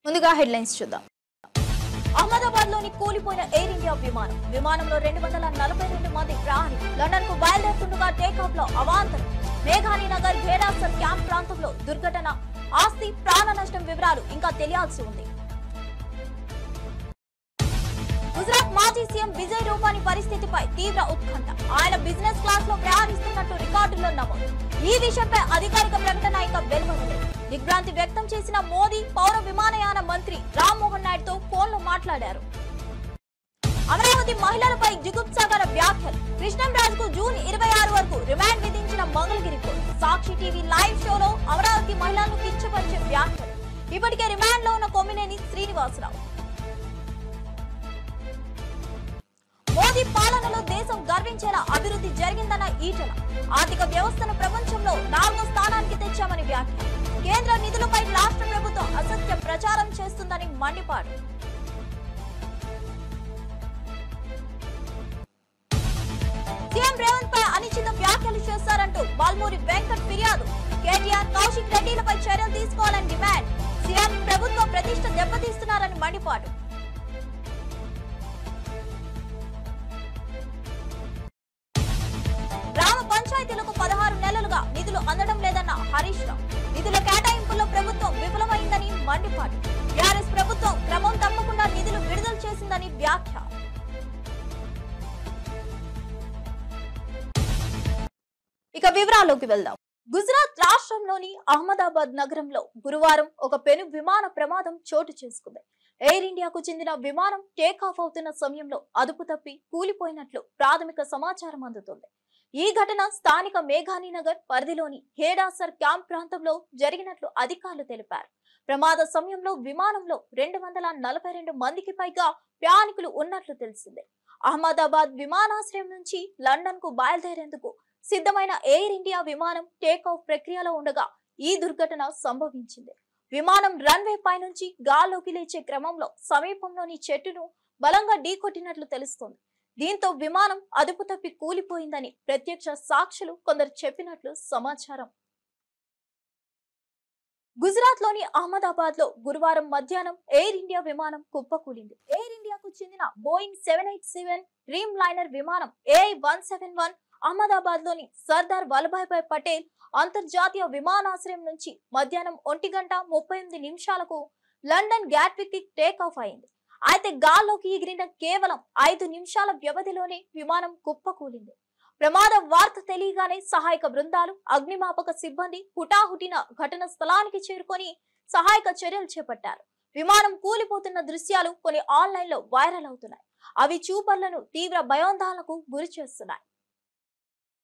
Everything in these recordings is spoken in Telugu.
ముందుగా హెడ్లైన్స్ చూద్దాం. అహ్మదాబాద్లోని కూలిపోయిన ఎయిర్ ఇండియా విమానంలో 242 మంది ప్రయాణికులు లండన్కు బయలుదేరుతుండగా టేకాఫ్లో అవాంతరం. మేఘాని నగర్ ఘేరాసర్ క్యాంప్ ప్రాంతంలో దుర్ఘటన. ఆస్తి ప్రాణ నష్టం వివరాలు ఇంకా తెలియాల్సి ఉంది. గుజరాత్ మాజీ సీఎం విజయ్ రూపానీ పరిస్థితిపై తీవ్ర ఉత్కంఠ. ఆయన బిజినెస్ క్లాస్ లో ప్రయాణిస్తున్నట్టు రికార్డుల్లో నమోదు. ఈ విషయంపై అధికారిక ప్రకటన ఇంకా వెలువడలేదు. దిగ్భ్రాంతి వ్యక్తం చేసిన మోదీ పౌర విమానయాన మంత్రి రామ్మోహన్ నాయుడుతో ఫోన్లో మాట్లాడారు. అమరావతి మహిళలపై జుగుప్సాకర వ్యాఖ్యలు. కృష్ణంరాజుకు జూన్ 26 వరకు రిమాండ్ విధించిన మంగళగిరి కోర్టు. సాక్షి టీవీ లైవ్ షోలో అమరావతి మహిళలను కించపరిచే వ్యాఖ్యలు. ఇప్పటికే రిమాండ్ లో ఉన్న కొమ్మినేని శ్రీనివాసరావు. మోదీ పాలనలో దేశం గర్వించేలా అభివృద్ధి జరిగిందన్న ఈటల. ఆర్థిక వ్యవస్థను ప్రపంచంలో 4వ స్థానానికి తెచ్చామని వ్యాఖ్య. కేంద్ర నిధులపై రాష్ట్ర ప్రభుత్వం అసత్య ప్రచారం చేస్తుందని మండిపాడు. సీఎం రేవంత్ పై అనుచిత వ్యాఖ్యలు చేశారంటూ బాల్మూరి వెంకట్ ఫిర్యాదు. కేటీఆర్, కౌశిక్ రెడ్డిలపై చర్యలు తీసుకోవాలని డిమాండ్. సీఎం ప్రభుత్వ ప్రతిష్ట దెబ్బతీస్తున్నారని మండిపాడు. గ్రామ పంచాయతీలకు 16 నెలలుగా నిధులు అందడం లేదన్న హరీష్ రావు. నిధుల కేటాయింపుల్లో ప్రభుత్వం విఫలమైందని మండిపాడు. టీఆర్ఎస్ ప్రభుత్వం క్రమం తప్పకుండా నిధులు విడుదల చేసిందని వ్యాఖ్య. ఇక వివరాల్లోకి వెళ్దాం. గుజరాత్ రాష్ట్రంలోని అహ్మదాబాద్ నగరంలో గురువారం ఒక పెను విమాన ప్రమాదం చోటు చేసుకుంది. ఎయిర్ ఇండియాకు చెందిన విమానం టేకాఫ్ అవుతున్న సమయంలో అదుపు తప్పి కూలిపోయినట్లు ప్రాథమిక సమాచారం అందుతుంది. ఈ ఘటన స్థానిక మేఘాని నగర్ పరిధిలోని ఘేరాసర్ క్యాంప్ ప్రాంతంలో జరిగినట్లు అధికారులు తెలిపారు. ప్రమాద సమయంలో విమానంలో 242 మందికి పైగా ప్రయాణికులు ఉన్నట్లు తెలిసిందే. అహ్మదాబాద్ విమానాశ్రయం నుంచి లండన్ కు బయలుదేరేందుకు సిద్ధమైన ఎయిర్ ఇండియా విమానం టేకాఫ్ ప్రక్రియలో ఉండగా ఈ దుర్ఘటన సంభవించింది. విమానం రన్వే పై నుంచి గాల్లోకి లేచే క్రమంలో సమీపంలోని చెట్టును బలంగా ఢీకొట్టినట్లు తెలుస్తోంది. దీంతో విమానం అదుపు తప్పి కూలిపోయిందని ప్రత్యక్ష సాక్షులు కొందరు చెప్పినట్లు సమాచారం. గుజరాత్ లోని అహ్మదాబాద్ లో గురువారం మధ్యాహ్నం ఎయిర్ ఇండియా విమానం కుప్పకూలింది. ఎయిర్ ఇండియాకు చెందిన బోయింగ్ 787 డ్రీమ్ లైనర్ విమానం AI-171 అహ్మదాబాద్ లోని సర్దార్ వల్లభాయ్ పటేల్ అంతర్జాతీయ విమానాశ్రయం నుంచి మధ్యాహ్నం 1:38 లండన్ గ్యాట్విక్ కి టేకాఫ్ అయింది. అయితే గాల్లోకి ఎగిరిన కేవలం 5 నిమిషాల వ్యవధిలోనే విమానం కుప్పకూలింది. ప్రమాద వార్త తెలియగానే సహాయక బృందాలు, అగ్నిమాపక సిబ్బంది హుటాహుటిన ఘటన స్థలానికి చేరుకొని సహాయక చర్యలు చేపట్టారు. విమానం కూలిపోతున్న దృశ్యాలు కొన్ని ఆన్లైన్ లో వైరల్ అవుతున్నాయి. అవి చూపర్లను తీవ్ర భయాందోళనకు గురి చేస్తున్నాయి.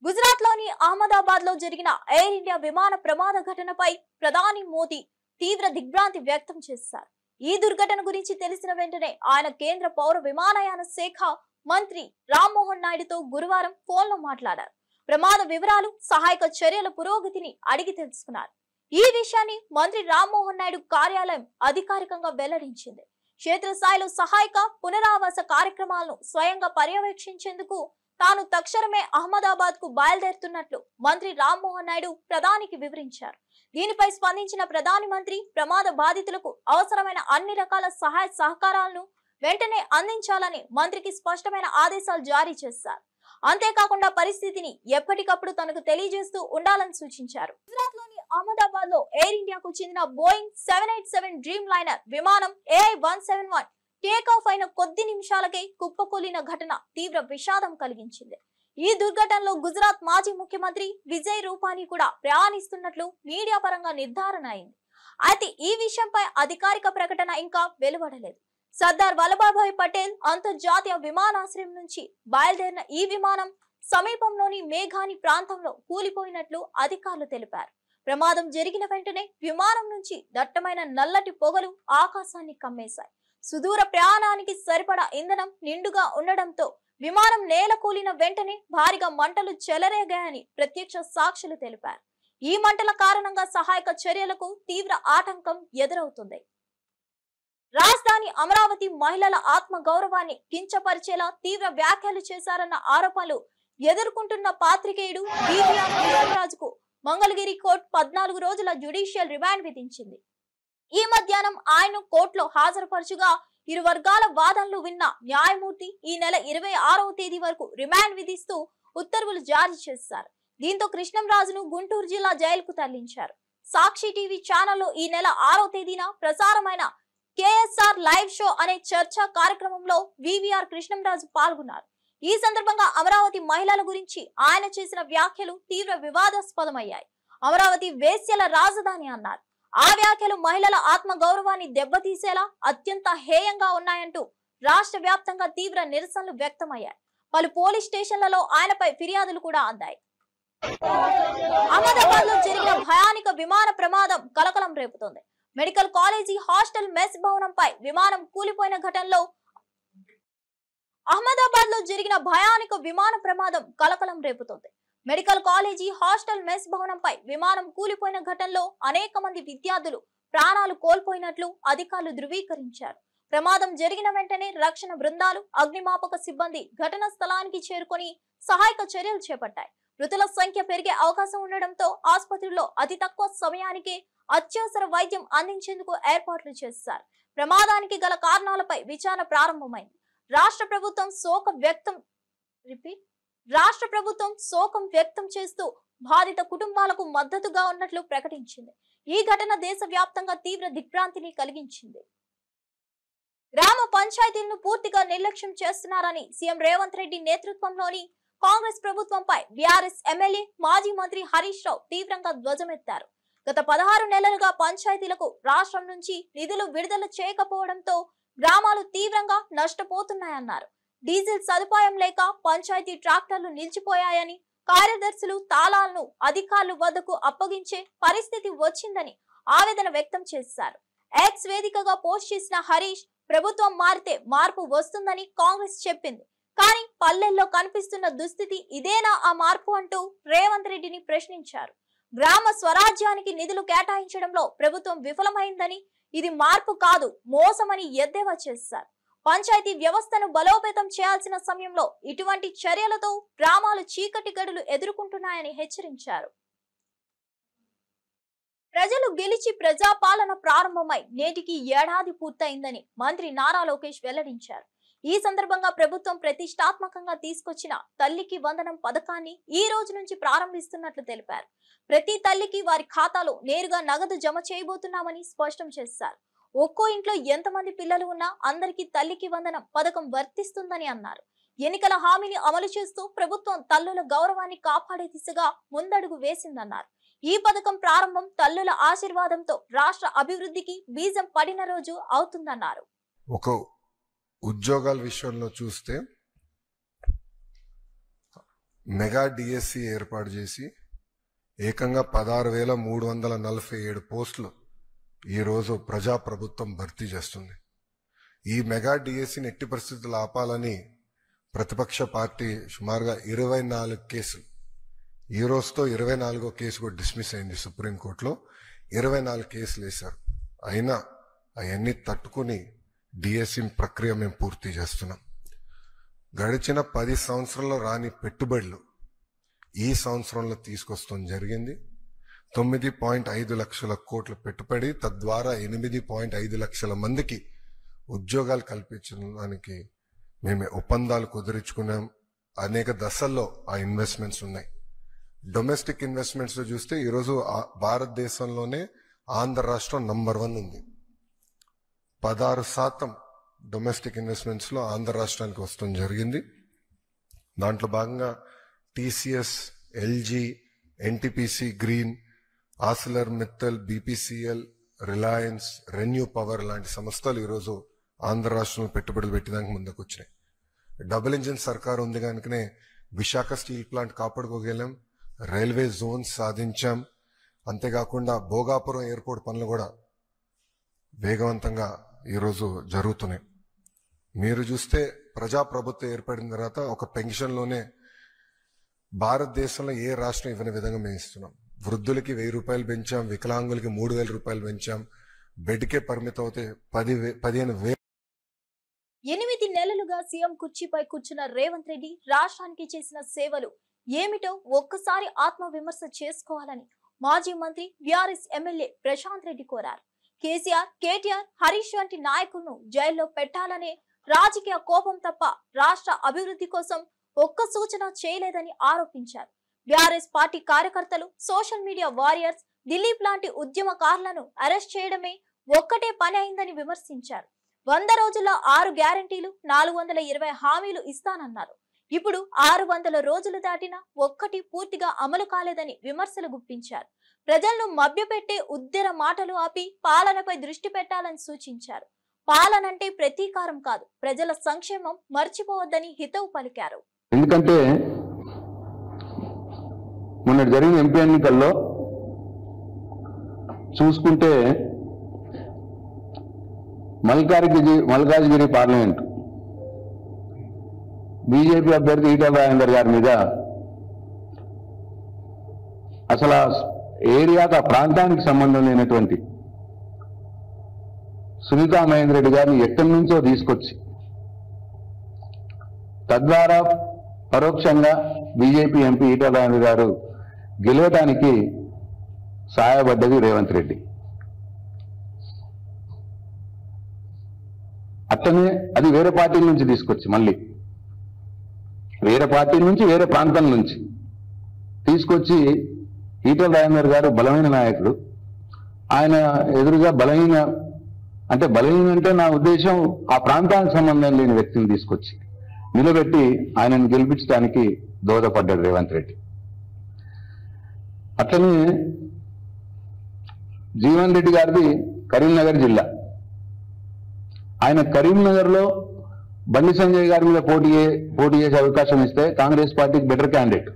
గుజరాత్ లోని అహ్మదాబాద్ లో జరిగిన ఎయిర్ ఇండియా విమాన ప్రమాద ఘటనపై ప్రధాని మోదీ తీవ్ర దిగ్భ్రాంతి వ్యక్తం చేశారు. ఈ దుర్ఘటన గురించి తెలిసిన వెంటనే ఆయన కేంద్ర పౌర విమానయాన శాఖ మంత్రి రామ్మోహన్ నాయుడుతో గురువారం ఫోన్లో మాట్లాడారు. ప్రమాద వివరాలు, సహాయక చర్యల పురోగతిని అడిగి తెలుసుకున్నారు. ఈ విషయాన్ని మంత్రి రామ్మోహన్ నాయుడు కార్యాలయం అధికారికంగా వెల్లడించింది. క్షేత్రస్థాయిలో సహాయక పునరావాస కార్యక్రమాలను స్వయంగా పర్యవేక్షించేందుకు తాను తక్షణమే అహ్మదాబాద్ కు బయలుదేరుతున్నట్లు మంత్రి రామ్మోహన్ నాయుడు ప్రధానికి వివరించారు. దీనిపై స్పందించిన ప్రధాని మంత్రి ప్రమాద బాధితులకు అవసరమైన అన్ని రకాల సహాయ సహకారాలను వెంటనే అందించాలని మంత్రికి స్పష్టమైన ఆదేశాలు జారీ చేశారు. అంతేకాకుండా పరిస్థితిని ఎప్పటికప్పుడు తనకు తెలియజేస్తూ ఉండాలని సూచించారు. గుజరాత్ లోని అహ్మదాబాద్ లో ఎయిర్ ఇండియాకు చెందిన బోయింగ్ 787 డ్రీమ్ లైనర్ విమానం AI-171 టేకాఫ్ అయిన కొద్ది నిమిషాలకే కుప్పకూలిన ఘటన తీవ్ర విషాదం కలిగించింది. ఈ దుర్ఘటనలో గుజరాత్ మాజీ ముఖ్యమంత్రి విజయ్ రూపానీ కూడా ప్రయాణిస్తున్నట్లు మీడియా పరంగా నిర్ధారణ అయింది. అయితే ఈ విషయంపై అధికారిక ప్రకటన ఇంకా వెలువడలేదు. సర్దార్ వల్లభాయ్ పటేల్ అంతర్జాతీయ విమానాశ్రయం నుంచి బయలుదేరిన ఈ విమానం సమీపంలోని మేఘాని ప్రాంతంలో కూలిపోయినట్లు అధికారులు తెలిపారు. ప్రమాదం జరిగిన వెంటనే విమానం నుంచి దట్టమైన నల్లటి పొగలు ఆకాశాన్ని కమ్మేశాయి. సుదూర ప్రయాణానికి సరిపడా ఇంధనం నిండుగా ఉండడంతో విమానం నేల కూలిన వెంటనే భారీగా మంటలు చెలరేగాయని ప్రత్యక్ష సాక్షులు తెలిపారు. ఈ మంటల కారణంగా సహాయక చర్యలకు తీవ్ర ఆటంకం ఎదురవుతుంది. రాజధాని అమరావతి మహిళల ఆత్మ గౌరవాన్ని కించపరిచేలా తీవ్ర వ్యాఖ్యలు చేశారన్న ఆరోపణలు ఎదుర్కొంటున్న పాత్రికేయుడు కృష్ణంరాజుకు మంగళగిరి కోర్టు 14 రోజుల జ్యుడిషియల్ రిమాండ్ విధించింది. ఈ మధ్యాహ్నం ఆయన కోర్టులో హాజరుపరచుగా ఇరు వర్గాల వాదనలు విన్న న్యాయమూర్తి ఈ నెల 26వ తేదీ వరకు రిమాండ్ విధిస్తూ ఉత్తర్వులు జారీ చేశారు. దీంతో కృష్ణంరాజును గుంటూరు జిల్లా జైలుకు తరలించారు. సాక్షి టీవీ ఛానల్లో ఈ నెల 6వ తేదీన ప్రసారమైన కేఎస్ఆర్ లైవ్ షో అనే చర్చా కార్యక్రమంలో వివిఆర్ కృష్ణంరాజు పాల్గొన్నారు. ఈ సందర్భంగా అమరావతి మహిళల గురించి ఆయన చేసిన వ్యాఖ్యలు తీవ్ర వివాదాస్పదమయ్యాయి. అమరావతి వేశ్యల రాజధాని అన్నారు. ఆ వ్యాఖ్యలు మహిళల ఆత్మ గౌరవాన్ని దెబ్బతీసేలా అత్యంత హేయంగా ఉన్నాయంటూ రాష్ట్ర వ్యాప్తంగా తీవ్ర నిరసనలు వ్యక్తమయ్యాయి. పలు పోలీస్ స్టేషన్లలో ఆయనపై ఫిర్యాదులు కూడా అందాయి. అహ్మదాబాద్ లో జరిగిన భయానక విమాన ప్రమాదం కలకలం రేపుతోంది. మెడికల్ కాలేజీ హాస్టల్ మెస్ భవనంపై విమానం కూలిపోయిన ఘటనలో అహ్మదాబాద్ లో జరిగిన భయానక విమాన ప్రమాదం కలకలం రేపుతోంది. మెడికల్ కాలేజీ హాస్టల్ మెస్ భవనంపై విమానం కూలిపోయిన ఘటనలో అనేక మంది విద్యార్థులు ప్రాణాలు కోల్పోయినట్లు అధికారులు ధృవీకరించారు. ప్రమాదం జరిగిన వెంటనే రక్షణ బృందాలు, అగ్నిమాపక సిబ్బంది ఘటనా స్థలానికి చేరుకొని సహాయక చర్యలు చేపట్టాయి. మృతుల సంఖ్య పెరిగే అవకాశం ఉండడంతో ఆసుపత్రిలో అతి తక్కువ సమయానికే అత్యవసర వైద్యం అందించేందుకు ఏర్పాట్లు చేశారు. ప్రమాదానికి గల కారణాలపై విచారణ ప్రారంభమైంది. రాష్ట్ర ప్రభుత్వం శోకం వ్యక్తం చేస్తూ బాధిత కుటుంబాలకు మద్దతుగా ఉన్నట్లు ప్రకటించింది. ఈ ఘటన దేశవ్యాప్తంగా తీవ్ర దిగ్భ్రాంతిని కలిగించింది. గ్రామ పంచాయతీలను పూర్తిగా నిర్లక్ష్యం చేస్తున్నారని సీఎం రేవంత్ రెడ్డి నేతృత్వంలోని కాంగ్రెస్ ప్రభుత్వంపై బీఆర్ఎస్ ఎమ్మెల్యే మాజీ మంత్రి హరీష్ రావు తీవ్రంగా ధ్వజమెత్తారు. గత 16 నెలలుగా పంచాయతీలకు రాష్ట్రం నుంచి నిధులు విడుదల చేయకపోవడంతో గ్రామాలు తీవ్రంగా నష్టపోతున్నాయన్నారు. డీజిల్ సదుపాయం లేక పంచాయతీ ట్రాక్టర్లు నిలిచిపోయాయని, కార్యదర్శులు తాళాలను అధికారుల వద్దకు అప్పగించే పరిస్థితి వచ్చిందని ఆవేదన వ్యక్తం చేశారు. ఎక్స్ వేదికగా పోస్ట్ చేసిన హరీష్, ప్రభుత్వం మారితే మార్పు వస్తుందని కాంగ్రెస్ చెప్పింది, కానీ పల్లెల్లో కనిపిస్తున్న దుస్థితి ఇదేనా ఆ మార్పు అంటూ రేవంత్ రెడ్డిని ప్రశ్నించారు. గ్రామ స్వరాజ్యానికి నిధులు కేటాయించడంలో ప్రభుత్వం విఫలమైందని, ఇది మార్పు కాదు మోసమని ఎద్దేవా చేశారు. పంచాయతీ వ్యవస్థను బలోపేతం చేయాల్సిన సమయంలో ఇటువంటి చర్యలతో గ్రామాలు చీకటి గడులు ఎదుర్కొంటున్నాయని హెచ్చరించారు. ప్రజలు గెలిచి ప్రజాపాలన ప్రారంభమై నేటికి ఏడాది పూర్తయిందని మంత్రి నారా లోకేష్ వెల్లడించారు. ఈ సందర్భంగా ప్రభుత్వం ప్రతిష్టాత్మకంగా తీసుకొచ్చిన తల్లికి వందనం పథకాన్ని ఈ రోజు నుంచి ప్రారంభిస్తున్నట్లు తెలిపారు. ప్రతి తల్లికి వారి ఖాతాలో నేరుగా నగదు జమ చేయబోతున్నామని స్పష్టం చేశారు. ఒక్కో ఇంట్లో ఎంతమంది పిల్లలు ఉన్నా అందరికీ తల్లికి వందనం పథకం వర్తిస్తుందని అన్నారు. ఎన్నికల హామీని అమలు చేస్తూ ప్రభుత్వం తల్లుల గౌరవాన్ని కాపాడే దిశగా ముందడుగు వేసిందన్నారు. ఈ పథకం ప్రారంభం తల్లుల ఆశీర్వాదంతో రాష్ట్ర అభివృద్ధికి బీజం పడిన రోజు అవుతుందన్నారు. ఒక ఉద్యోగాల విషయంలో చూస్తే మెగా డిఎస్సి ఏర్పాటు చేసి ఏకంగా 16,347 పోస్టులు ఈరోజు ప్రజాప్రభుత్వం భర్తీ చేస్తుంది. ఈ మెగా డిఎస్సిని ఎట్టి పరిస్థితులు ఆపాలని ప్రతిపక్ష పార్టీ సుమారుగా 24 కేసులు, ఈ రోజుతో 24వ కేసు కూడా డిస్మిస్ అయింది సుప్రీంకోర్టులో. 24 కేసులు వేశారు. అయినా అవన్నీ తట్టుకుని డిఎస్సి ప్రక్రియ మేము పూర్తి చేస్తున్నాం. గడిచిన 10 సంవత్సరాల్లో రాని పెట్టుబడులు ఈ సంవత్సరంలో తీసుకొస్తాం జరిగింది. 9.5 లక్షల కోట్ల పెట్టుబడి, తద్వారా 8.5 లక్షల మందికి ఉద్యోగాలు కల్పించడానికి మేము ఒప్పందాలు కుదుర్చుకున్నాం. అనేక దశల్లో ఆ ఇన్వెస్ట్మెంట్స్ ఉన్నాయి. డొమెస్టిక్ ఇన్వెస్ట్మెంట్స్ లో చూస్తే ఈరోజు భారతదేశంలోనే ఆంధ్ర రాష్ట్రం నంబర్ 1 ఉంది. 16% డొమెస్టిక్ ఇన్వెస్ట్మెంట్స్ లో ఆంధ్ర రాష్ట్రానికి వస్తాం జరిగింది. దాంట్లో భాగంగా TCS, LG, NTPC green, ఆసిలర్ Mittal, BPCL, Reliance, renew power లాంటి సంస్థలు ఈరోజు ఆంధ్ర రాష్ట్రంలో పెట్టుబడులు పెట్టడానికి ముందుకు వచ్చినాయి. డబుల్ ఇంజిన్ సర్కార్ ఉంది కనుకనే విశాఖ స్టీల్ ప్లాంట్ కాపాడుకోగలం, రైల్వే జోన్స్ సాధించాం. అంతేకాకుండా భోగాపురం ఎయిర్పోర్ట్ పనులు కూడా వేగవంతంగా ఈరోజు జరుగుతున్నాయి. మీరు చూస్తే ప్రజాప్రభుత్వం ఏర్పడిన తర్వాత ఒక పెన్షన్లోనే భారతదేశంలో ఏ రాష్ట్రం ఇవ్వని విధంగా మేము ఇస్తున్నాం. వృద్ధులకి 1000 రూపాయలు పెంచాం, వికలాంగులకి 3000 రూపాయలు పెంచాం. బెడ్కే పరిమితం అవుతే 15,000. 8 నెలలుగా సీఎం కుర్చీపై కూర్చున్న రేవంత్ రెడ్డి రాష్ట్రానికి చేసిన సేవలు ఏమిటో ఒక్కసారి ఆత్మ విమర్శ చేసుకోవాలని మాజీ మంత్రి బీఆర్ఎస్ ఎమ్మెల్యే ప్రశాంత్ రెడ్డి కోరారు. కేసీఆర్, కేటీఆర్, హరీష్ వంటి నాయకులను జైల్లో పెట్టాలనే రాజకీయ కోపం తప్ప రాష్ట్ర అభివృద్ధి కోసం ఒక్క సూచన చేయలేదని ఆరోపించారు. బీఆర్ఎస్ పార్టీ కార్యకర్తలు, సోషల్ మీడియా వారియర్స్, దిలీప్ లాంటి ఉద్యమకారులను అరెస్ట్ చేయడమే ఒక్కటే పని అయిందని విమర్శించారు. 100 రోజుల్లో 6 గ్యారంటీలు, 420 హామీలు ఇస్తానన్నారు. ఇప్పుడు 600 రోజులు దాటినా ఒక్కటి పూర్తిగా అమలు కాలేదని విమర్శలు గుప్పించారు. ప్రజలను మభ్యపెట్టే ఉద్దేర మాటలు ఆపి పాలనపై దృష్టి పెట్టాలని సూచించారు. పాలనంటే ప్రతీకారం కాదు, ప్రజల సంక్షేమం మర్చిపోవద్దని హితవు పలికారు. ఎందుకంటే మొన్న జరిగిన ఎంపీ ఎన్నికల్లో చూసుకుంటే మల్కాజ్గిరి పార్లమెంట్ బీజేపీ అభ్యర్థి ఈటల రాజేందర్ గారి మీద అసలు ఆ ఏరియాకు, ఆ ప్రాంతానికి సంబంధం లేనటువంటి సునీతా మహేందర్ రెడ్డి గారిని ఎక్కడి నుంచో తీసుకొచ్చి తద్వారా పరోక్షంగా బీజేపీ ఎంపీ ఈటల రాజేందర్ గారు గెలవటానికి సహాయపడ్డది రేవంత్ రెడ్డి. అట్లనే అది వేరే పార్టీల నుంచి తీసుకొచ్చి, మళ్ళీ వేరే పార్టీల నుంచి, వేరే ప్రాంతం నుంచి తీసుకొచ్చి ఈటల రాజేందర్ గారు బలమైన నాయకుడు, ఆయన ఎదురుగా బలహీన అంటే నా ఉద్దేశం ఆ ప్రాంతానికి సంబంధం లేని వ్యక్తిని తీసుకొచ్చి నిలబెట్టి ఆయనను గెలిపించడానికి దోహదపడ్డాడు రేవంత్ రెడ్డి. అట్లనే జీవన్ రెడ్డి గారిది కరీంనగర్ జిల్లా. ఆయన కరీంనగర్లో బండి సంజయ్ గారి మీద పోటీ చేసే అవకాశం ఇస్తే కాంగ్రెస్ పార్టీకి బెటర్ క్యాండిడేట్.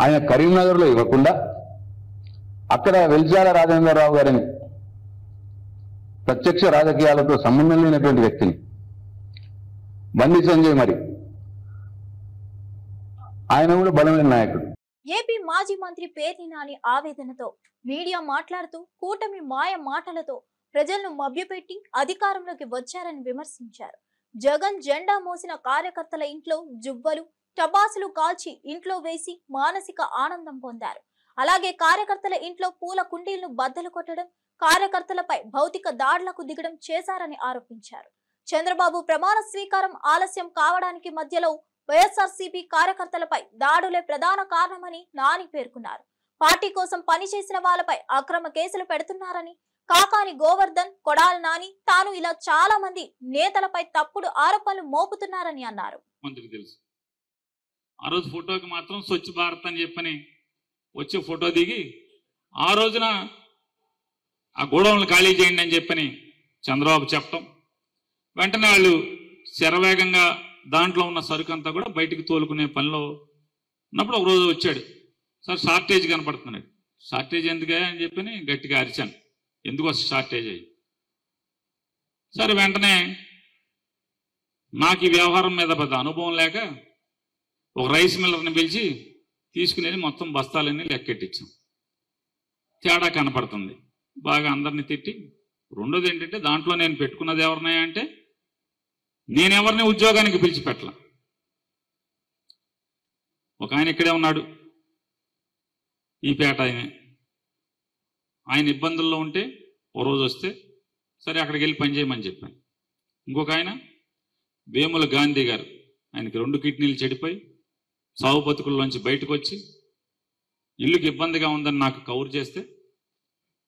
ఆయన కరీంనగర్లో ఇవ్వకుండా అక్కడ వెల్చాల రాజేంద్రరావు గారిని, ప్రత్యక్ష రాజకీయాలతో సంబంధం లేనటువంటి వ్యక్తిని, బండి సంజయ్, మరి ఆయన కూడా బలమైన నాయకుడు. ఏపీ మాజీ మంత్రి పేర్ని నాని ఆవేదనతో మీడియా మాట్లాడుతూ కూటమి మాయ మాటలతో ప్రజలను మభ్యపెట్టి అధికారంలోకి వచ్చారని విమర్శించారు. జగన్ జెండా మోసిన కార్యకర్తల ఇంట్లో జుబ్బలు, టపాసులు కాల్చి ఇంట్లో వేసి మానసిక ఆనందం పొందారు. అలాగే కార్యకర్తల ఇంట్లో పూల కుండీలను బద్దలు కొట్టడం, కార్యకర్తలపై భౌతిక దాడులకు దిగడం చేశారని ఆరోపించారు. చంద్రబాబు ప్రమాణ స్వీకారం ఆలస్యం కావడానికి మధ్యలో వైఎస్ఆర్సీపీ కార్యకర్తలపై దాడులే ప్రధాన కారణమని నాని పేర్కొన్నారు. పార్టీ కోసం పనిచేసిన వాళ్ళపై అక్రమ కేసులు పెడుతున్నారని, కాకాని గోవర్ధన్, కొడాల నాని, తాను ఇలా చాలా మంది నేతలపై తప్పుడు ఆరోపణలు మోపుతున్నారని అన్నారు. ఆ రోజు ఫోటోకి మాత్రం స్వచ్ఛ భారత్ అని చెప్పని వచ్చి ఫోటో దిగి ఆ రోజున ఆ గోడౌన్లు ఖాళీ చేయండి అని చెప్పని చంద్రబాబు చెప్పటం, వెంటనే వాళ్ళు శరవేగంగా దాంట్లో ఉన్న సరుకు అంతా కూడా బయటికి తోలుకునే పనిలో ఉన్నప్పుడు ఒక రోజు వచ్చాడు. సార్ షార్టేజ్ కనపడుతున్నాడు. షార్టేజ్ ఎందుకే అని చెప్పని గట్టిగా అరిచాను, ఎందుకు వస్తుంది షార్టేజ్ అయ్యి. సరే వెంటనే నాకు ఈ వ్యవహారం మీద పెద్ద అనుభవం లేక ఒక రైస్ మిల్లర్ని పిలిచి తీసుకునేది మొత్తం బస్తాలన్నీ లెక్కెట్టించాం. తేడా కనపడుతుంది, బాగా అందరినీ తిట్టి. రెండోది ఏంటంటే దాంట్లో నేను పెట్టుకున్నది ఎవరినాయా అంటే నేనెవరిని ఉద్యోగానికి పిలిచిపెట్టల. ఒక ఆయన ఇక్కడే ఉన్నాడు, ఈ పేట ఆయన ఇబ్బందుల్లో ఉంటే ఓ రోజు వస్తే సరే అక్కడికి వెళ్ళి పనిచేయమని చెప్పాను. ఇంకొక ఆయన వేముల గాంధీ గారు, ఆయనకి 2 కిడ్నీలు చెడిపోయి సాగు బతుకుల్లోంచి బయటకు వచ్చి ఇల్లుకి ఇబ్బందిగా ఉందని నాకు కవర్ చేస్తే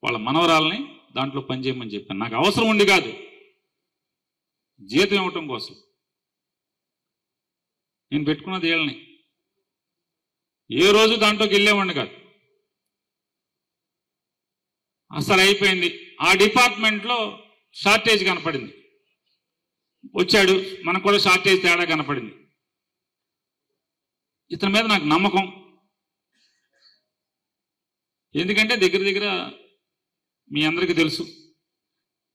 వాళ్ళ మనవరాలని దాంట్లో పనిచేయమని చెప్పాను. నాకు అవసరం ఉండి కాదు, జీతం ఇవ్వటం కోసం. నేను పెట్టుకున్నది వీళ్ళని, ఏ రోజు దాంట్లోకి వెళ్ళేవాడిని కాదు. అసలు అయిపోయింది. ఆ డిపార్ట్మెంట్లో షార్టేజ్ కనపడింది, వచ్చాడు, మనకు కూడా షార్టేజ్ తేడా కనపడింది. ఇతని మీద నాకు నమ్మకం, ఎందుకంటే దగ్గర మీ అందరికీ తెలుసు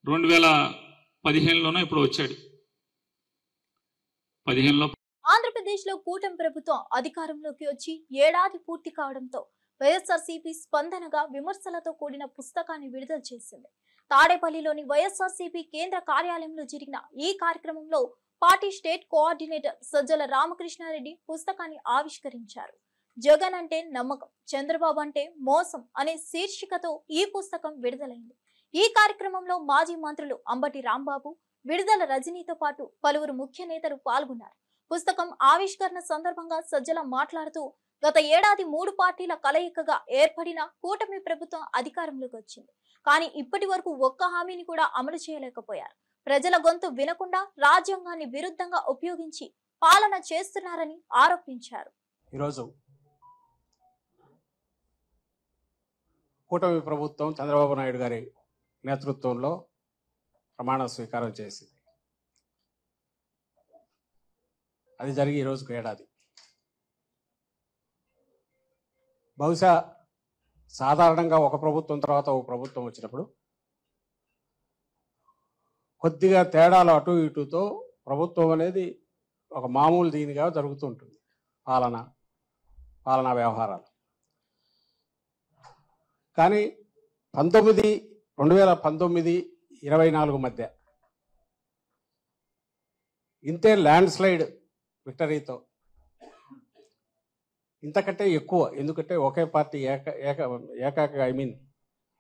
2015లోనో ఇప్పుడు వచ్చాడు. 15లో ఆంధ్రప్రదేశ్ లో కూటమి ప్రభుత్వం అధికారంలోకి వచ్చి ఏడాది పూర్తి కావడంతో వైఎస్ఆర్సీపీ స్పందనగా విమర్శలతో కూడిన పుస్తకాన్ని విడుదల చేసింది. తాడేపల్లిలోని వైఎస్ఆర్సీపీ కేంద్ర కార్యాలయంలో జరిగిన ఈ కార్యక్రమంలో party state coordinator Sajjala Ramakrishna Reddy పుస్తకాన్ని ఆవిష్కరించారు. జగన్ అంటే నమ్మకం, చంద్రబాబు అంటే మోసం అనే శీర్షికతో ఈ పుస్తకం విడుదలైంది. ఈ కార్యక్రమంలో మాజీ మంత్రులు అంబటి రాంబాబు, విడుదల రజనీతో పాటు పలువురు ముఖ్య నేతలు పాల్గొన్నారు. పుస్తకం ఆవిష్కరణ సందర్భంగా సజ్జల మాట్లాడుతూ, గత ఏడాది 3 పార్టీల కలయికగా ఏర్పడిన కూటమి ప్రభుత్వం అధికారంలోకి వచ్చింది. కానీ ఇప్పటి వరకు ఒక్క హామీని కూడా అమలు చేయలేకపోయారు. ప్రజల గొంతు వినకుండా రాజ్యాంగాన్ని విరుద్ధంగా ఉపయోగించి పాలన చేస్తున్నారని ఆరోపించారు. ఈరోజు కూటమి ప్రభుత్వం చంద్రబాబు నాయుడు గారి నేతృత్వంలో ప్రమాణ స్వీకారం చేసింది. అది జరిగి ఈరోజుకు ఏడాది. బహుశా సాధారణంగా ఒక ప్రభుత్వం తర్వాత ఒక ప్రభుత్వం వచ్చినప్పుడు కొద్దిగా తేడాలు అటు ఇటుతో ప్రభుత్వం అనేది ఒక మామూలు దీనిగా జరుగుతూ ఉంటుంది. పాలనా వ్యవహారాలు. కానీ 2019-24 మధ్య ఇంతే ల్యాండ్ స్లైడ్ విక్టరీతో ఇంతకంటే ఎక్కువ, ఎందుకంటే ఒకే పార్టీ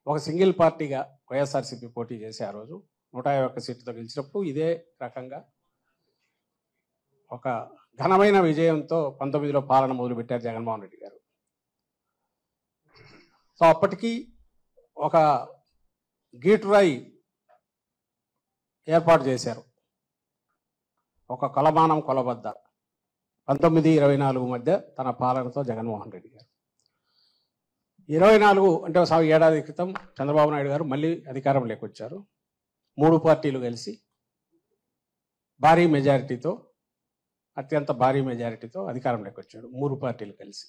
ఒక సింగిల్ పార్టీగా వైఎస్ఆర్సీపీ పోటీ చేసి ఆ రోజు 151 సీట్లతో గెలిచినప్పుడు ఇదే రకంగా ఒక ఘనమైన విజయంతో 19లో పాలన మొదలుపెట్టారు జగన్మోహన్ రెడ్డి గారు. సో అప్పటికి ఒక గీటురాయి ఏర్పాటు చేశారు, ఒక కొలమానం కొలబద్ద 19-24 మధ్య తన పాలనతో జగన్మోహన్ రెడ్డి గారు. 24 అంటే ఏడాది క్రితం చంద్రబాబు నాయుడు గారు మళ్ళీ అధికారంలోకి వచ్చారు. 3 పార్టీలు కలిసి భారీ మెజారిటీతో, అత్యంత భారీ మెజారిటీతో అధికారంలోకి వచ్చాడు. 3 పార్టీలు కలిసి.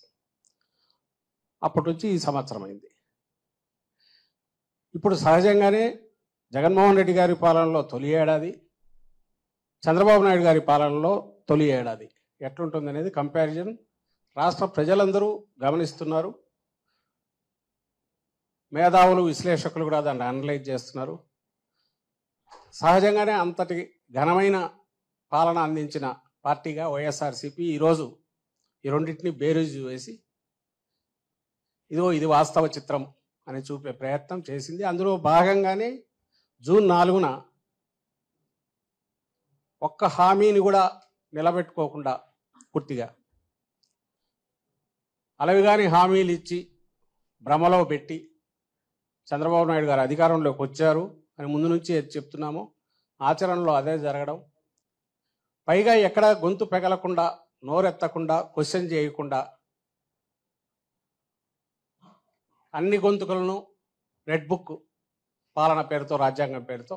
అప్పటి నుంచి ఈ సంవత్సరం అయింది. ఇప్పుడు సహజంగానే జగన్మోహన్ రెడ్డి గారి పాలనలో తొలి ఏడాది, చంద్రబాబు నాయుడు గారి పాలనలో తొలి ఏడాది ఎట్లుంటుంది అనేది కంపారిజన్ రాష్ట్ర ప్రజలందరూ గమనిస్తున్నారు. మేధావులు, విశ్లేషకులు కూడా దాన్ని అనలైజ్ చేస్తున్నారు. సహజంగానే అంతటి ఘనమైన పాలన అందించిన పార్టీగా వైఎస్ఆర్సీపీ ఈరోజు ఈ రెండింటిని బేరీజు వేసి ఇది వాస్తవ చిత్రం అని చూపే ప్రయత్నం చేసింది. అందులో భాగంగానే జూన్ 4న ఒక్క హామీని కూడా నిలబెట్టుకోకుండా పూర్తిగా అలవిగాని హామీలు ఇచ్చి భ్రమలో పెట్టి చంద్రబాబు నాయుడు గారు అధికారంలోకి వచ్చారు అని ముందు నుంచి చెప్తున్నాము. ఆచరణలో అదే జరగడం, పైగా ఎక్కడ గొంతు పెగలకుండా, నోరెత్తకుండా, క్వశ్చన్ చేయకుండా అన్ని గొంతుకలను రెడ్ బుక్ పాలన పేరుతో, రాజ్యాంగం పేరుతో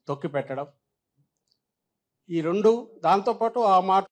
తొక్కి పెట్టడం, ఈ రెండు. దాంతోపాటు ఆ మాట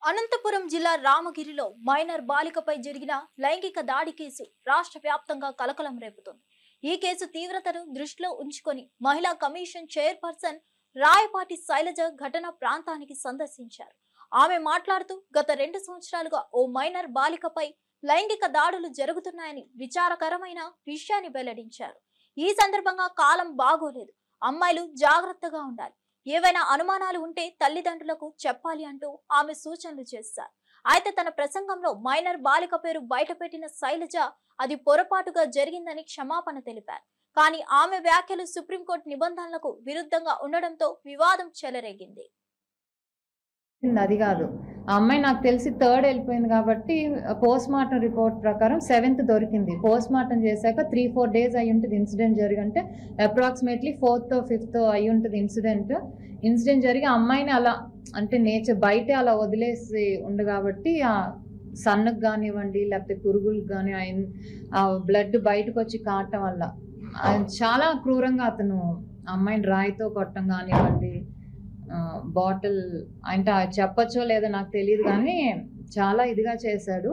అనంతపురం జిల్లా రామగిరిలో మైనర్ బాలికపై జరిగిన లైంగిక దాడి కేసు రాష్ట్ర వ్యాప్తంగా కలకలం రేపుతోంది. ఈ కేసు తీవ్రతను దృష్టిలో ఉంచుకొని మహిళా కమిషన్ చైర్పర్సన్ రాయపాటి శైలజ ఘటన ప్రాంతానికి సందర్శించారు. ఆమె మాట్లాడుతూ, గత 2 సంవత్సరాలుగా ఓ మైనర్ బాలికపై లైంగిక దాడులు జరుగుతున్నాయని విచారకరమైన విషయాన్ని వెల్లడించారు. ఈ సందర్భంగా కాలం బాగోలేదు, అమ్మాయిలు జాగ్రత్తగా ఉండాలి, ఏవైనా అనుమానాలు ఉంటే తల్లిదండ్రులకు చెప్పాలి అంటూ ఆమె సూచనలు చేశారు. అయితే తన ప్రసంగంలో మైనర్ బాలిక పేరు బయటపెట్టిన శైలజ అది పొరపాటుగా జరిగిందని క్షమాపణ తెలిపారు. కానీ ఆమె వ్యాఖ్యలు సుప్రీంకోర్టు నిబంధనలకు విరుద్ధంగా ఉండడంతో వివాదం చెలరేగింది. అది కాదు, ఆ అమ్మాయి నాకు తెలిసి 3rd వెళ్ళిపోయింది కాబట్టి పోస్ట్ మార్టం రిపోర్ట్ ప్రకారం 7th దొరికింది. పోస్ట్ మార్టం చేశాక 3-4 డేస్ అయి ఉంటుంది incident జరిగంటే, approximately 4th or 5th అయి ఉంటుంది ఇన్సిడెంట్ జరిగి అమ్మాయిని అలా అంటే నేచర్ బయటే అలా వదిలేసి ఉంది కాబట్టి ఆ సన్నుకు కానివ్వండి లేకపోతే పురుగులకు కానీ ఆ బ్లడ్ బయటకు వచ్చి కాటం వల్ల చాలా క్రూరంగా అతను అమ్మాయిని రాయితో కొట్టడం కానివ్వండి, బాటిల్ అంటే చెప్పచ్చో లేదో నాకు తెలియదు కానీ చాలా ఇదిగా చేశాడు.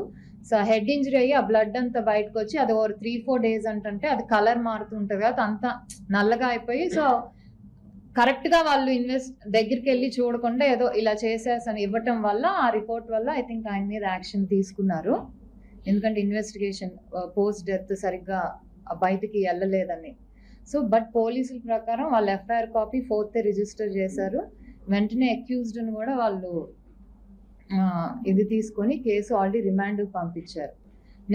సో హెడ్ ఇంజరీ అయ్యి ఆ బ్లడ్ అంతా బయటకు వచ్చి అది 3-4 డేస్ అంటే అది కలర్ మారుతుంటుంది కదా, అంతా నల్లగా అయిపోయి, సో కరెక్ట్గా వాళ్ళు దగ్గరికి వెళ్ళి చూడకుండా ఏదో ఇలా చేసేసని ఇవ్వటం వల్ల ఆ రిపోర్ట్ వల్ల ఐ థింక్ ఆయన మీద యాక్షన్ తీసుకున్నారు. ఎందుకంటే ఇన్వెస్టిగేషన్ పోస్ట్ డెత్ సరిగ్గా బయటికి వెళ్ళలేదని. సో బట్ పోలీసుల ప్రకారం వాళ్ళు ఎఫ్ఐఆర్ కాపీ 4th రిజిస్టర్ చేశారు. వెంటనే అక్యూజ్డ్ని కూడా వాళ్ళు ఇది తీసుకొని కేసు ఆల్రెడీ రిమాండ్కి పంపించారు.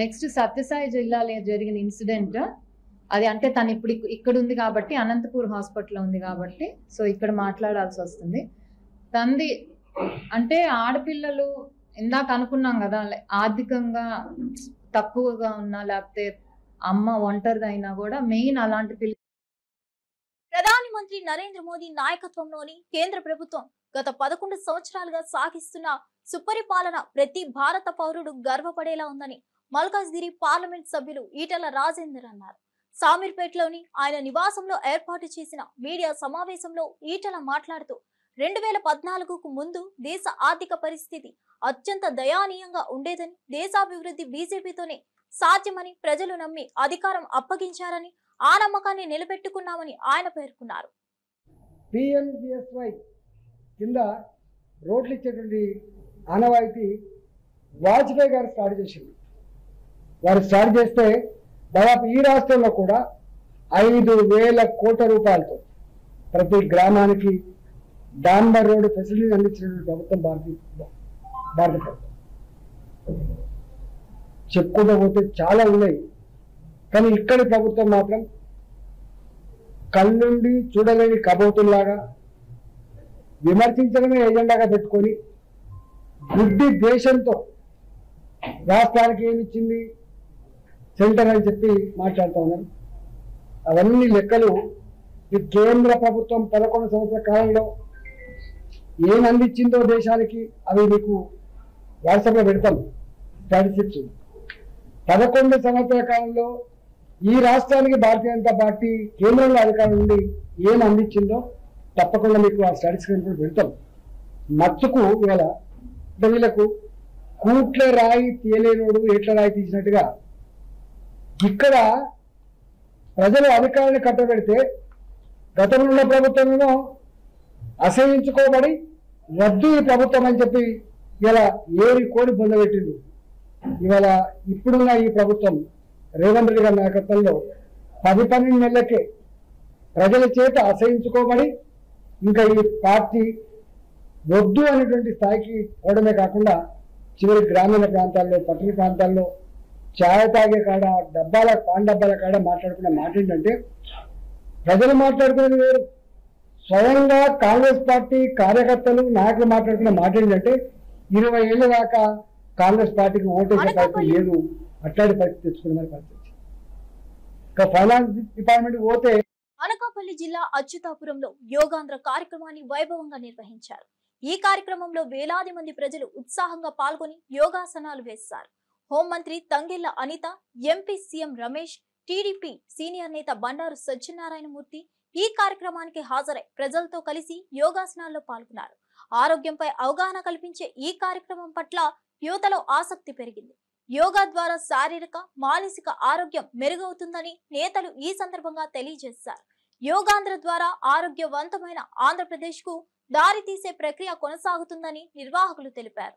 నెక్స్ట్ సత్యసాయి జిల్లాలో జరిగిన ఇన్సిడెంట్ అది అంటే తను ఇప్పుడు ఇక్కడ ఉంది కాబట్టి, అనంతపూర్ హాస్పిటల్లో ఉంది కాబట్టి సో ఇక్కడ మాట్లాడాల్సి వస్తుంది. తంది అంటే ఆడపిల్లలు ఇందాక అనుకున్నాం కదా, ఆర్థికంగా తక్కువగా ఉన్నా లేకపోతే అమ్మ ఒంటరిదైనా కూడా మెయిన్ అలాంటి ప్రధాని మంత్రి నరేంద్ర మోదీ నాయకత్వంలోని కేంద్ర ప్రభుత్వం గత 11 సంవత్సరాలుగా సాగిస్తున్న సుపరిపాలన ప్రతి భారత పౌరుడు గర్వపడేలా ఉందని మల్కాజ్గిరి పార్లమెంట్ సభ్యులు ఈటెల రాజేందర్ అన్నారు. సామీర్పేటలోని ఆయన నివాసంలో ఏర్పాటు చేసిన మీడియా సమావేశంలో ఈటెల మాట్లాడుతూ 2014కు ముందు దేశ ఆర్థిక పరిస్థితి అత్యంత దయానీయంగా ఉండేదని, దేశాభివృద్ధి బీజేపీతోనే సాధ్యమని ప్రజలు నమ్మి అధికారం అప్పగించారని, ఆ నమ్మకాన్ని నిలబెట్టుకున్నామని ఆయన పేర్కొన్నారు. PMGSY కింద రోడ్లు ఇచ్చేటువంటి ఆనవాయితీ వాజ్పేయి గారు స్టార్ట్ చేసింది. వారు స్టార్ట్ చేస్తే దాదాపు ఈ రాష్ట్రంలో కూడా 5,000 కోట్ల రూపాయలతో ప్రతి గ్రామానికి డాంబర్ రోడ్డు ఫెసిలిటీ అందించినటువంటి ప్రభుత్వం భారత ప్రభుత్వం. చెప్పుకుంటూ పోతే చాలా ఉన్నాయి, కానీ ఇక్కడి ప్రభుత్వం మాత్రం కళ్ళుండి చూడలేని కబోతుల్లాగా విమర్శించడమే ఎజెండాగా పెట్టుకొని గుడ్డి దేశంతో రాష్ట్రానికి ఏమిచ్చింది సెంటర్ అని చెప్పి మాట్లాడుతూ ఉన్నారు. అవన్నీ లెక్కలు ఈ కేంద్ర ప్రభుత్వం 11 సంవత్సరాల కాలంలో ఏం అందించిందో దేశానికి అవి మీకు వాట్సాప్లో పెడతాం. స్టాటిస్టిక్స్ 11 సంవత్సరాల కాలంలో ఈ రాష్ట్రానికి భారతీయ జనతా పార్టీ కేంద్రంలో అధికారం నుండి ఏం అందించిందో తప్పకుండా మీకు ఆ స్టాటిస్టిక్స్ కూడా పెడతాం. మచ్చుకు ఇవాళ వీళ్ళకు కూట్ల రాయి తీయలేనోడు ఏట్ల రాయి తీసినట్టుగా ఇక్కడ ప్రజలు అధికారాన్ని కట్టబెడితే గతంలో ఉన్న ప్రభుత్వంలో అసహించుకోబడి వద్దు ఈ ప్రభుత్వం అని చెప్పి ఇలా ఏరి కోడి పొందబెట్టింది. ఇవాళ ఇప్పుడున్న ఈ ప్రభుత్వం రేవంత్ రెడ్డి గారి నాయకత్వంలో 10-12 నెలలకే ప్రజల చేత అసహించుకోబడి ఇంకా ఈ పార్టీ వద్దు అనేటువంటి స్థాయికి పోవడమే కాకుండా చివరి గ్రామీణ ప్రాంతాల్లో, పట్టణ ప్రాంతాల్లో ఛాయ్ తాగే కాడ, పాన్ డబ్బాల కాడ మాట్లాడుకునే మాట ఏంటంటే, ప్రజలు మాట్లాడుకునేది వేరు, స్వయంగా కాంగ్రెస్ పార్టీ కార్యకర్తలు నాయకులు మాట్లాడుకున్న మాట ఏంటంటే 20 ఏళ్ల దాకా కాంగ్రెస్ పార్టీకి ఓటేసే పరిస్థితి లేదు, అట్లాంటి పరిస్థితి తెచ్చుకున్న పరిస్థితి. ఇంకా ఫైనాన్స్ డిపార్ట్మెంట్ పోతే అనకాపల్లి జిల్లా అచ్యుతాపురంలో యోగాంధ్ర కార్యక్రమాన్ని వైభవంగా నిర్వహించారు. ఈ కార్యక్రమంలో వేలాది మంది ప్రజలు ఉత్సాహంగా పాల్గొని యోగాసనాలు వేశారు. హోంమంత్రి Thangella Anitha, MP CM Ramesh, TDP senior నేత బండారు సత్యనారాయణమూర్తి ఈ కార్యక్రమానికి హాజరై ప్రజలతో కలిసి యోగాసనాల్లో పాల్గొన్నారు. ఆరోగ్యంపై అవగాహన కల్పించే ఈ కార్యక్రమం పట్ల యువతలో ఆసక్తి పెరిగింది. యోగా ద్వారా శారీరక, మానసిక ఆరోగ్యం మెరుగవుతుందని నేతలు ఈ సందర్భంగా తెలియజేశారు. యోగాంధ్ర ద్వారా ఆరోగ్యవంతమైన ఆంధ్రప్రదేశ్ కు దారి తీసే ప్రక్రియ కొనసాగుతుందని నిర్వాహకులు తెలిపారు.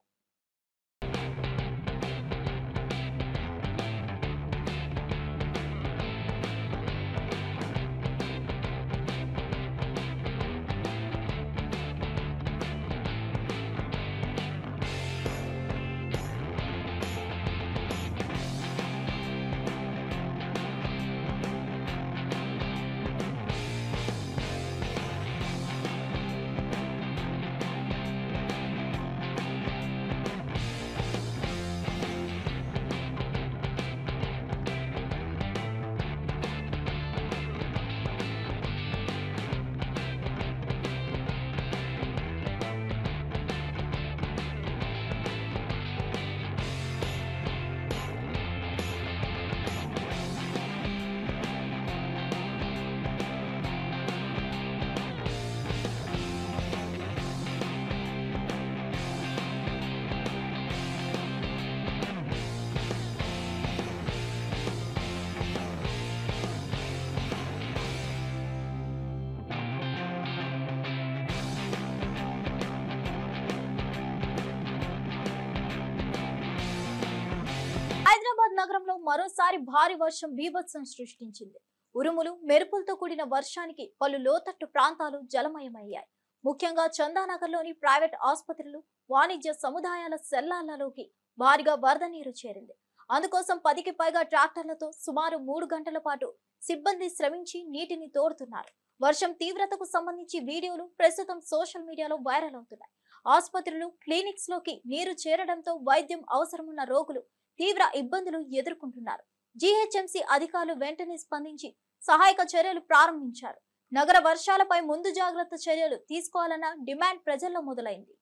హైదరాబాద్ నగరంలో మరోసారి భారీ వర్షం బీభత్సం సృష్టించింది. ఉరుములు, మెరుపులతో కూడిన వర్షానికి పలు లోతట్టు ప్రాంతాలు జలమయమయ్యాయి. ముఖ్యంగా చందానగర్లోని ప్రైవేట్ ఆసుపత్రులు, వాణిజ్య సముదాయాల సెల్లార్లలోకి భారీగా వరద నీరు చేరింది. అందుకోసం 10కి పైగా ట్రాక్టర్లతో సుమారు 3 గంటల పాటు సిబ్బంది శ్రమించి నీటిని తోడుతున్నారు. వర్షం తీవ్రతకు సంబంధించి వీడియోలు ప్రస్తుతం సోషల్ మీడియాలో వైరల్ అవుతున్నాయి. ఆసుపత్రులు, క్లినిక్స్ లోకి నీరు చేరడంతో వైద్యం అవసరమున్న రోగులు తీవ్ర ఇబ్బందులు ఎదుర్కొంటున్నారు. జీహెచ్ఎంసీ అధికారులు వెంటనే స్పందించి సహాయక చర్యలు ప్రారంభించారు. నగర వర్షాలపై ముందు జాగ్రత్త చర్యలు తీసుకోవాలన్న డిమాండ్ ప్రజల్లో మొదలైంది.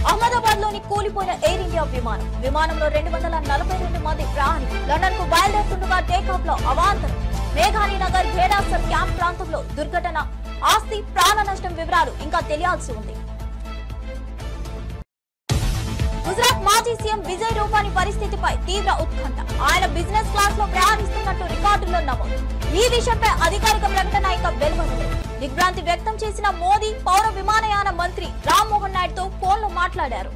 అహ్మదాబాద్ లోని కూలిపోయిన ఎయిర్ ఇండియా విమానంలో 242 మంది ప్రయాణికులు లండన్ కు బయలుదేరుతుండగా టేకాఫ్ లో అవాంతరం. మేఘాని నగర్ భేడాసర్ క్యాంప్ ప్రాంతంలో దుర్ఘటన. ఆస్తి ప్రాణ నష్టం వివరాలు ఇంకా తెలియాల్సి ఉంది. గుజరాత్ మాజీ సీఎం విజయ్ రూపానీ పరిస్థితిపై తీవ్ర ఉత్కంఠ. ఆయన బిజినెస్ క్లాస్ లో ప్రయాణిస్తున్నట్టు రికార్డుల్లో నమోదు. ఈ విషయంపై అధికారిక ప్రకటన ఇంకా వెలువడలేదు. దిగ్భ్రాంతి వ్యక్తం చేసిన మోదీ పౌర విమానయాన మంత్రి రామ్మోహన్ నాయుడుతో ఫోన్లో మాట్లాడారు.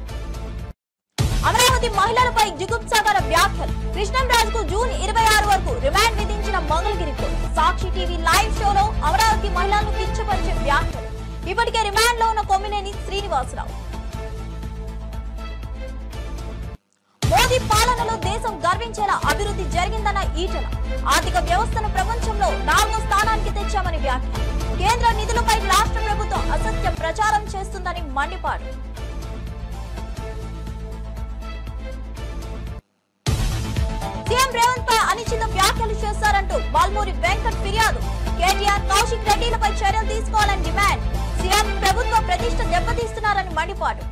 అమరావతి మహిళలపై జుగుప్సాకర వ్యాఖ్యలు. కృష్ణంరాజు కు జూన్ 26 వరకు రిమాండ్ విధించిన మంగళగిరి కోర్టు. సాక్షి టీవీ లైవ్ షోలో అమరావతి మహిళలను కించపరిచే వ్యాఖ్యలు. ఇప్పటికే రిమాండ్ లో ఉన్న కొమ్మినేని శ్రీనివాసరావు. మోదీ పాలనలో దేశం గర్వించేలా అభివృద్ధి జరిగిందన్న ఈటల. ఆర్థిక వ్యవస్థను ప్రపంచంలో 4వ స్థానానికి తెచ్చామని వ్యాఖ్య. కేంద్ర నిధులపై రాష్ట్ర ప్రభుత్వం అసత్య ప్రచారం చేస్తుందని మండిపాడు. సీఎం రేవంత్ పై అనుచిత వ్యాఖ్యలు చేశారంటూ బాల్మూరి వెంకట్ ఫిర్యాదు. కేటీఆర్, కౌశిక్ రెడ్డిలపై చర్యలు తీసుకోవాలని డిమాండ్. సీఎం ప్రభుత్వ ప్రతిష్ట దెబ్బతీస్తున్నారని మండిపాడు.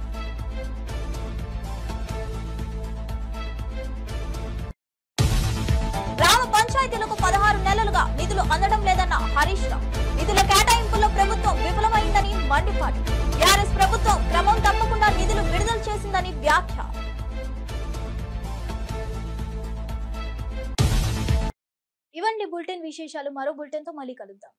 గ్రామ పంచాయతీలకు 16 నెలలుగా నిధులు అందడం లేదన్న హరీష్ రావు. నిధుల కేటాయింపుల్లో ప్రభుత్వం విఫలమైందని మండిపాడు. టీఆర్ఎస్ ప్రభుత్వం క్రమం తప్పకుండా నిధులు విడుదల చేసిందని వ్యాఖ్య. ఇవన్నీ బులెటిన్ విశేషాలు. మరో బులెటిన్ తో మళ్ళీ కలుద్దాం.